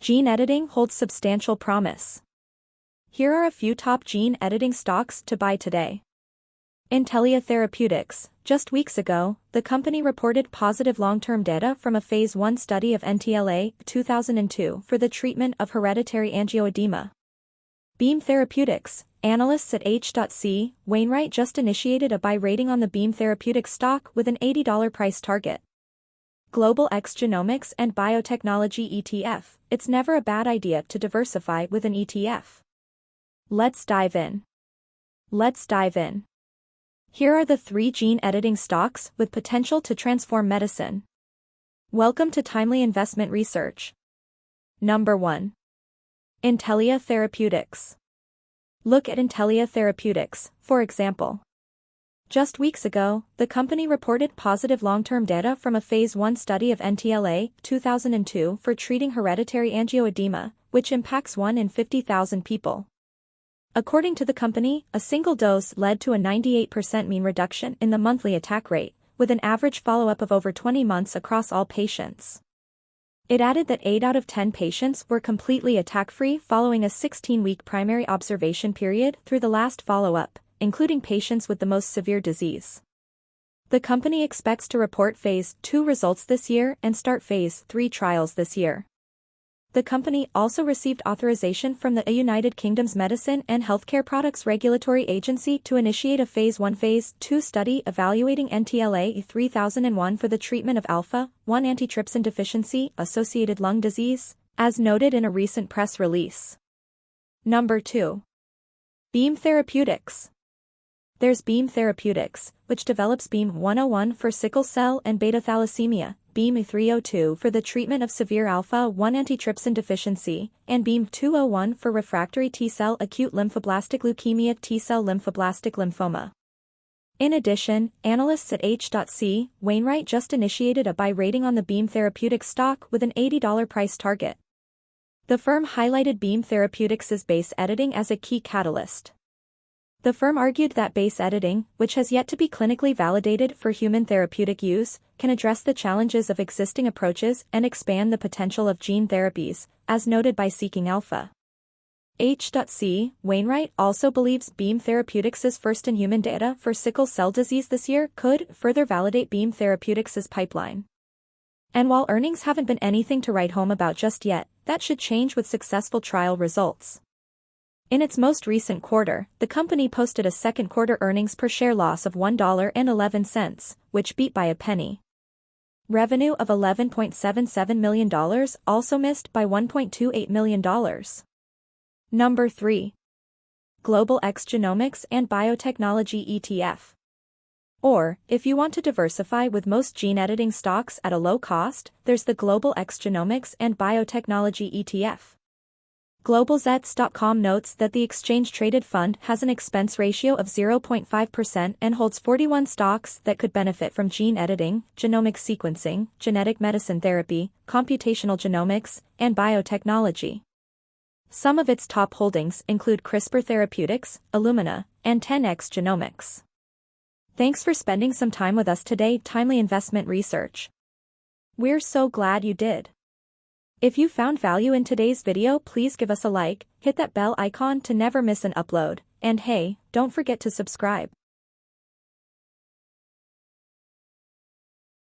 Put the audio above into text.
Gene editing holds substantial promise. Here are a few top gene editing stocks to buy today. Intellia Therapeutics. Just weeks ago, the company reported positive long-term data from a phase 1 study of NTLA-2002 for the treatment of hereditary angioedema. Beam Therapeutics. Analysts at H.C. Wainwright just initiated a buy rating on the Beam Therapeutics stock with an $80 price target. Global X Genomics and Biotechnology ETF. It's never a bad idea to diversify with an ETF. Let's dive in. Here are the 3 gene editing stocks with potential to transform medicine. Welcome to Timely Investment Research. Number 1. Intellia Therapeutics. Look at Intellia Therapeutics, for example. Just weeks ago, the company reported positive long-term data from a phase 1 study of NTLA-2002 for treating hereditary angioedema, which impacts 1 in 50,000 people. According to the company, a single dose led to a 98% mean reduction in the monthly attack rate, with an average follow-up of over 20 months across all patients. It added that 8 out of 10 patients were completely attack-free following a 16-week primary observation period through the last follow-up, including patients with the most severe disease. The company expects to report phase 2 results this year and start phase 3 trials this year. The company also received authorization from the United Kingdom's Medicine and Healthcare Products Regulatory Agency to initiate a phase 1 phase 2 study evaluating NTLA-3001 for the treatment of alpha-1 antitrypsin deficiency associated lung disease, as noted in a recent press release. Number 2. Beam Therapeutics. There's Beam Therapeutics, which develops Beam 101 for sickle cell and beta thalassemia, Beam 302 for the treatment of severe alpha-1 antitrypsin deficiency, and Beam 201 for refractory T-cell acute lymphoblastic leukemia T-cell lymphoblastic lymphoma. In addition, analysts at H.C. Wainwright just initiated a buy rating on the Beam Therapeutics stock with an $80 price target. The firm highlighted Beam Therapeutics' base editing as a key catalyst. The firm argued that base editing, which has yet to be clinically validated for human therapeutic use, can address the challenges of existing approaches and expand the potential of gene therapies, as noted by Seeking Alpha. H.C. Wainwright also believes Beam Therapeutics' first-in-human data for sickle cell disease this year could further validate Beam Therapeutics' pipeline. And while earnings haven't been anything to write home about just yet, that should change with successful trial results. In its most recent quarter, the company posted a second-quarter earnings per share loss of $1.11, which beat by a penny. Revenue of $11.77 million also missed by $1.28 million. Number 3. Global X Genomics and Biotechnology ETF. Or, if you want to diversify with most gene editing stocks at a low cost, there's the Global X Genomics and Biotechnology ETF. GlobalZets.com notes that the exchange-traded fund has an expense ratio of 0.5% and holds 41 stocks that could benefit from gene editing, genomic sequencing, genetic medicine therapy, computational genomics, and biotechnology. Some of its top holdings include CRISPR Therapeutics, Illumina, and 10x Genomics. Thanks for spending some time with us today, Timely Investment Research. We're so glad you did. If you found value in today's video, please give us a like, hit that bell icon to never miss an upload, and hey, don't forget to subscribe.